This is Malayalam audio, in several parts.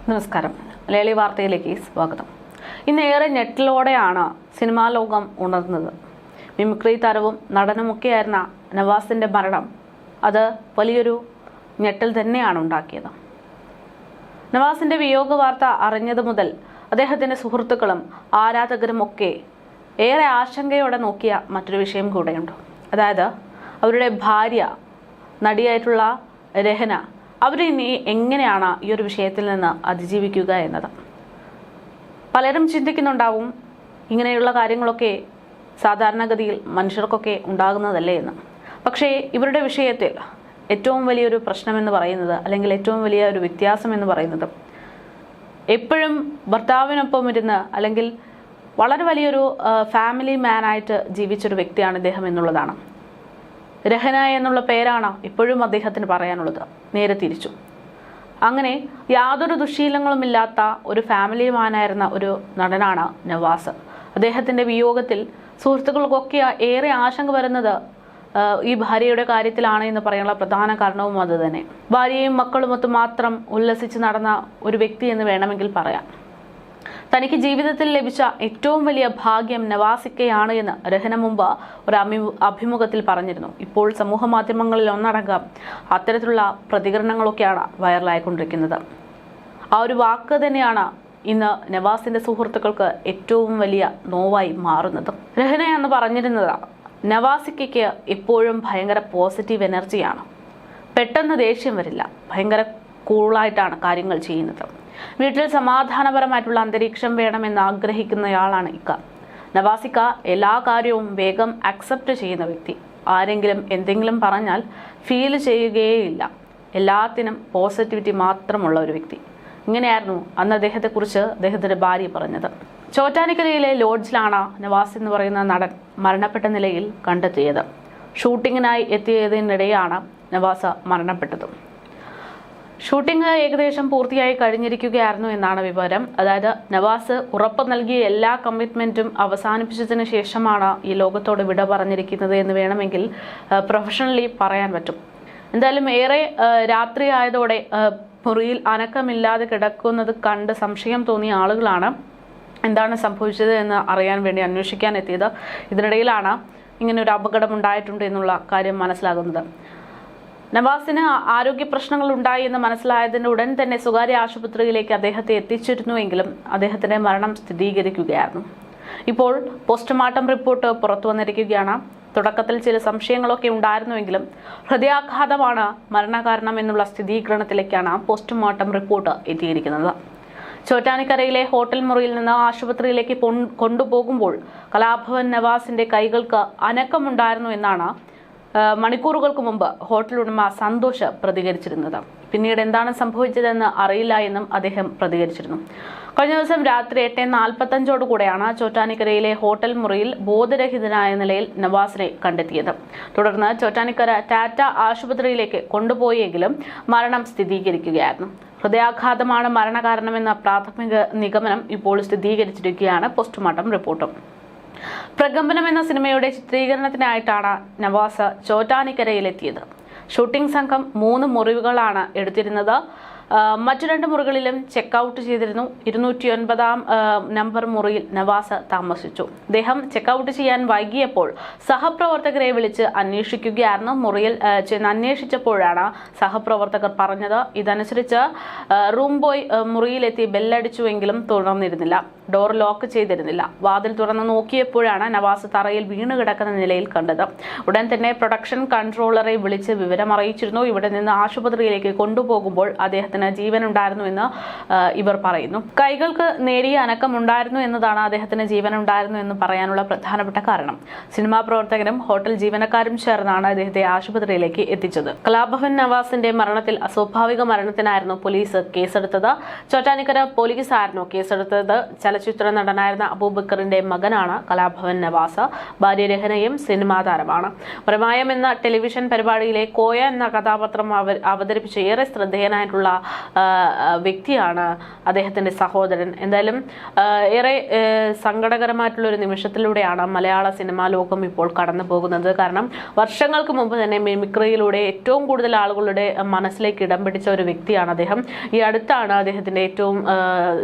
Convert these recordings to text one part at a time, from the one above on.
നമസ്കാരം. മലയാളി വാർത്തയിലേക്ക് സ്വാഗതം. ഇന്നേറെ ഞെട്ടലോടെയാണ് സിനിമാ ലോകം ഉണർന്നത്. മിമിക്രി താരവും നടനുമൊക്കെയായിരുന്ന നവാസിന്റെ മരണം അത് വലിയൊരു ഞെട്ടൽ തന്നെയാണ് ഉണ്ടാക്കിയത്. നവാസിന്റെ വിയോഗ വാർത്ത അറിഞ്ഞതു മുതൽ അദ്ദേഹത്തിന്റെ സുഹൃത്തുക്കളും ആരാധകരും ഒക്കെ ഏറെ ആശങ്കയോടെ നോക്കിയ മറ്റൊരു വിഷയം കൂടെയുണ്ട്. അതായത് അവരുടെ ഭാര്യ നടിയായിട്ടുള്ള രഹന അവരിനി എങ്ങനെയാണ് ഈ ഒരു വിഷയത്തിൽ നിന്ന് അതിജീവിക്കുക എന്നത്. പലരും ചിന്തിക്കുന്നുണ്ടാവും, ഇങ്ങനെയുള്ള കാര്യങ്ങളൊക്കെ സാധാരണഗതിയിൽ മനുഷ്യർക്കൊക്കെ ഉണ്ടാകുന്നതല്ലേ എന്ന്. പക്ഷേ ഇവരുടെ വിഷയത്തിൽ ഏറ്റവും വലിയൊരു പ്രശ്നമെന്ന് പറയുന്നത്, അല്ലെങ്കിൽ ഏറ്റവും വലിയ ഒരു വ്യത്യാസം എന്ന് പറയുന്നത്, എപ്പോഴും ഭർത്താവിനൊപ്പം ഇരുന്ന് അല്ലെങ്കിൽ വളരെ വലിയൊരു ഫാമിലി മാനായിട്ട് ജീവിച്ചൊരു വ്യക്തിയാണ് ഇദ്ദേഹം എന്നുള്ളതാണ്. രഹന എന്നുള്ള പേരാണ് ഇപ്പോഴും അദ്ദേഹത്തിന് പറയാനുള്ളത്. നേരെ തിരിച്ചു. അങ്ങനെ യാതൊരു ദുശ്ശീലങ്ങളുമില്ലാത്ത ഒരു ഫാമിലി മാനായിരുന്ന ഒരു നടനാണ് നവാസ്. അദ്ദേഹത്തിൻ്റെ വിയോഗത്തിൽ സുഹൃത്തുക്കൾക്കൊക്കെ ഏറെ ആശങ്ക വരുന്നത് ഈ ഭാര്യയുടെ കാര്യത്തിലാണ് എന്ന് പറയാനുള്ള പ്രധാന കാരണവും അത് തന്നെ. ഭാര്യയും മക്കളുമൊത്ത് മാത്രം ഉല്ലസിച്ച് നടന്ന ഒരു വ്യക്തി എന്ന് വേണമെങ്കിൽ പറയാം. തനിക്ക് ജീവിതത്തിൽ ലഭിച്ച ഏറ്റവും വലിയ ഭാഗ്യം നവാസിക്കയാണ് എന്ന് രഹന മുമ്പ് ഒരു അഭിമുഖത്തിൽ പറഞ്ഞിരുന്നു. ഇപ്പോൾ സമൂഹ മാധ്യമങ്ങളിൽ ഒന്നടങ്കം അത്തരത്തിലുള്ള പ്രതികരണങ്ങളൊക്കെയാണ് വൈറലായിക്കൊണ്ടിരിക്കുന്നത്. ആ ഒരു വാക്ക് തന്നെയാണ് ഇന്ന് നവാസിന്റെ സുഹൃത്തുക്കൾക്ക് ഏറ്റവും വലിയ നോവായി മാറുന്നത്. രഹന എന്ന് പറഞ്ഞിരുന്നത് നവാസിക്കയ്ക്ക് എപ്പോഴും ഭയങ്കര പോസിറ്റീവ് എനർജിയാണ്. പെട്ടെന്ന് ദേഷ്യം വരില്ല. ഭയങ്കര കൂളായിട്ടാണ് കാര്യങ്ങൾ ചെയ്യുന്നത്. വീട്ടിൽ സമാധാനപരമായിട്ടുള്ള അന്തരീക്ഷം വേണമെന്ന് ആഗ്രഹിക്കുന്നയാളാണ് ഇക്ക. നവാസിക്ക എല്ലാ കാര്യവും വേഗം അക്സെപ്റ്റ് ചെയ്യുന്ന വ്യക്തി. ആരെങ്കിലും എന്തെങ്കിലും പറഞ്ഞാൽ ഫീൽ ചെയ്യുകയേയില്ല. എല്ലാത്തിനും പോസിറ്റിവിറ്റി മാത്രമുള്ള ഒരു വ്യക്തി. ഇങ്ങനെയായിരുന്നു അന്ന് അദ്ദേഹത്തെക്കുറിച്ച് അദ്ദേഹത്തിൻ്റെ ഭാര്യ പറഞ്ഞത്. ചോറ്റാനിക്കരയിലെ ലോഡ്ജിലാണ് നവാസ് എന്ന് പറയുന്ന നടൻ മരണപ്പെട്ട നിലയിൽ കണ്ടെത്തിയത്. ഷൂട്ടിങ്ങിനായി എത്തിയതിനിടെയാണ് നവാസ് മരണപ്പെട്ടത്. ഷൂട്ടിംഗ് ഏകദേശം പൂർത്തിയായി കഴിഞ്ഞിരിക്കുകയായിരുന്നു എന്നാണ് വിവരം. അതായത് നവാസ് ഉറപ്പ് നൽകിയ എല്ലാ കമ്മിറ്റ്മെന്റും അവസാനിപ്പിച്ചതിന് ശേഷമാണ് ഈ ലോകത്തോട് വിട പറഞ്ഞിരിക്കുന്നത് എന്ന് വേണമെങ്കിൽ പ്രൊഫഷണലി പറയാൻ പറ്റും. എന്തായാലും ഏറെ രാത്രി ആയതോടെ മുറിയിൽ അനക്കമില്ലാതെ കിടക്കുന്നത് കണ്ട് സംശയം തോന്നിയ ആളുകളാണ് എന്താണ് സംഭവിച്ചത് എന്ന് അറിയാൻ വേണ്ടി അന്വേഷിക്കാൻ എത്തിയത്. ഇതിനിടയിലാണ് ഇങ്ങനെ ഒരു അപകടം ഉണ്ടായിട്ടുണ്ട് എന്നുള്ള കാര്യം മനസ്സിലാകുന്നത്. നവാസിന് ആരോഗ്യ പ്രശ്നങ്ങൾ ഉണ്ടായി എന്ന് മനസ്സിലായതിന് ഉടൻ തന്നെ സ്വകാര്യ ആശുപത്രിയിലേക്ക് അദ്ദേഹത്തെ എത്തിച്ചിരുന്നുവെങ്കിലും അദ്ദേഹത്തിന്റെ മരണം സ്ഥിരീകരിക്കുകയായിരുന്നു. ഇപ്പോൾ പോസ്റ്റ്മോർട്ടം റിപ്പോർട്ട് പുറത്തു വന്നിരിക്കുകയാണ്. തുടക്കത്തിൽ ചില സംശയങ്ങളൊക്കെ ഉണ്ടായിരുന്നുവെങ്കിലും ഹൃദയാഘാതമാണ് മരണകാരണം എന്നുള്ള സ്ഥിരീകരണത്തിലേക്കാണ് പോസ്റ്റ്മോർട്ടം റിപ്പോർട്ട് എത്തിയിരിക്കുന്നത്. ചോറ്റാനിക്കരയിലെ ഹോട്ടൽ മുറിയിൽ നിന്ന് ആശുപത്രിയിലേക്ക് കൊണ്ടുപോകുമ്പോൾ കലാഭവൻ നവാസിന്റെ കൈകൾക്ക് അനക്കമുണ്ടായിരുന്നു എന്നാണ് മണിക്കൂറുകൾക്ക് മുമ്പ് ഹോട്ടൽ ഉടമ സന്തോഷ് പ്രതികരിച്ചിരുന്നത്. പിന്നീട് എന്താണ് സംഭവിച്ചതെന്ന് അറിയില്ല എന്നും അദ്ദേഹം പ്രതികരിച്ചിരുന്നു. കഴിഞ്ഞ ദിവസം രാത്രി 8:45 ചോറ്റാനിക്കരയിലെ ഹോട്ടൽ മുറിയിൽ ബോധരഹിതനായ നിലയിൽ നവാസിനെ കണ്ടെത്തിയത്. തുടർന്ന് ചോറ്റാനിക്കര ടാറ്റ ആശുപത്രിയിലേക്ക് കൊണ്ടുപോയെങ്കിലും മരണം സ്ഥിരീകരിക്കുകയായിരുന്നു. ഹൃദയാഘാതമാണ് മരണകാരണമെന്ന പ്രാഥമിക നിഗമനം ഇപ്പോൾ സ്ഥിരീകരിച്ചിരിക്കുകയാണ് പോസ്റ്റ്മോർട്ടം റിപ്പോർട്ടും. പ്രകമ്പനം എന്ന സിനിമയുടെ ചിത്രീകരണത്തിനായിട്ടാണ് നവാസ് ചോറ്റാനിക്കരയിലെത്തിയത്. ഷൂട്ടിംഗ് സംഘം 3 മുറിവുകളാണ് എടുത്തിരുന്നത്. മറ്റു 2 മുറികളിലും ചെക്കൗട്ട് ചെയ്തിരുന്നു. 209 നമ്പർ മുറിയിൽ നവാസ് താമസിച്ചു. അദ്ദേഹം ചെക്കൗട്ട് ചെയ്യാൻ വൈകിയപ്പോൾ സഹപ്രവർത്തകരെ വിളിച്ച് അന്വേഷിക്കുകയായിരുന്നു. മുറിയിൽ ചെന്ന് അന്വേഷിച്ചപ്പോഴാണ് സഹപ്രവർത്തകർ പറഞ്ഞത്. ഇതനുസരിച്ച് റൂം ബോയ് മുറിയിലെത്തി ബെല്ലടിച്ചുവെങ്കിലും തുറന്നിരുന്നില്ല. ഡോർ ലോക്ക് ചെയ്തിരുന്നില്ല. വാതിൽ തുറന്ന് നോക്കിയപ്പോഴാണ് നവാസ് തറയിൽ വീണ് കിടക്കുന്ന നിലയിൽ കണ്ടത്. ഉടൻ തന്നെ പ്രൊഡക്ഷൻ കൺട്രോളറെ വിളിച്ച് വിവരം അറിയിച്ചിരുന്നു. ഇവിടെ നിന്ന് ആശുപത്രിയിലേക്ക് കൊണ്ടുപോകുമ്പോൾ അദ്ദേഹത്തിന് ജീവനുണ്ടായിരുന്നു എന്ന് ഇവർ പറയുന്നു. കൈകൾക്ക് നേരിയ അനക്കമുണ്ടായിരുന്നു എന്നതാണ് അദ്ദേഹത്തിന് ജീവനുണ്ടായിരുന്നു എന്ന് പറയാനുള്ള പ്രധാനപ്പെട്ട കാരണം. സിനിമാ പ്രവർത്തകരും ഹോട്ടൽ ജീവനക്കാരും ചേർന്നാണ് അദ്ദേഹത്തെ ആശുപത്രിയിലേക്ക് എത്തിച്ചത്. കലാഭവൻ നവാസിന്റെ മരണത്തിൽ അസ്വാഭാവിക മരണത്തിനായിരുന്നു പോലീസ് കേസെടുത്തത്. ചോറ്റാനിക്കര പോലീസായിരുന്നു കേസെടുത്തത്. ചലച്ചിത്ര നടനായിരുന്ന അബൂബക്കറിന്റെ മകനാണ് കലാഭവൻ നവാസ്. ഭാര്യ രഹനയും സിനിമാ താരമാണ്. പ്രമേയം എന്ന ടെലിവിഷൻ പരിപാടിയിലെ കോയ എന്ന കഥാപാത്രം അവതരിപ്പിച്ച ഏറെ ശ്രദ്ധേയനായിട്ടുള്ള വ്യക്തിയാണ് അദ്ദേഹത്തിൻ്റെ സഹോദരൻ. എന്തായാലും ഏറെ സങ്കടകരമായിട്ടുള്ള ഒരു നിമിഷത്തിലൂടെയാണ് മലയാള സിനിമാ ലോകം ഇപ്പോൾ കടന്നു പോകുന്നത്. കാരണം വർഷങ്ങൾക്ക് മുമ്പ് തന്നെ മിമിക്രിയിലൂടെ ഏറ്റവും കൂടുതൽ ആളുകളുടെ മനസ്സിലേക്ക് ഇടം പിടിച്ച ഒരു വ്യക്തിയാണ് അദ്ദേഹം. ഈ അടുത്താണ് അദ്ദേഹത്തിൻ്റെ ഏറ്റവും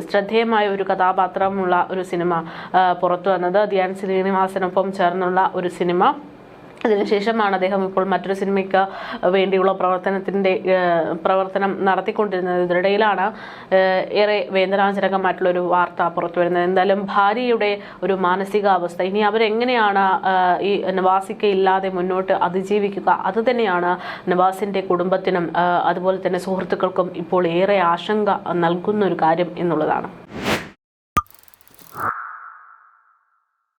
ശ്രദ്ധേയമായ ഒരു കഥാപാത്രമുള്ള ഒരു സിനിമ പുറത്തു വന്നത്, ധ്യാൻ ശ്രീനിവാസനൊപ്പം ചേർന്നുള്ള ഒരു സിനിമ. അതിനുശേഷമാണ് അദ്ദേഹം ഇപ്പോൾ മറ്റൊരു സിനിമയ്ക്ക് വേണ്ടിയുള്ള പ്രവർത്തനം നടത്തിക്കൊണ്ടിരുന്നത്. ഇതിനിടയിലാണ് ഏറെ വേദനാജനകമായിട്ടുള്ള ഒരു വാർത്ത പുറത്തു വരുന്നത്. എന്തായാലും ഭാര്യയുടെ ഒരു മാനസികാവസ്ഥ, ഇനി അവരെങ്ങനെയാണ് ഈ നവാസിക്ക ഇല്ലാതെ മുന്നോട്ട് അതിജീവിക്കുക, അത് തന്നെയാണ് നവാസിൻ്റെ കുടുംബത്തിനും അതുപോലെ തന്നെ സുഹൃത്തുക്കൾക്കും ഇപ്പോൾ ഏറെ ആശങ്ക നൽകുന്ന ഒരു കാര്യം എന്നുള്ളതാണ്.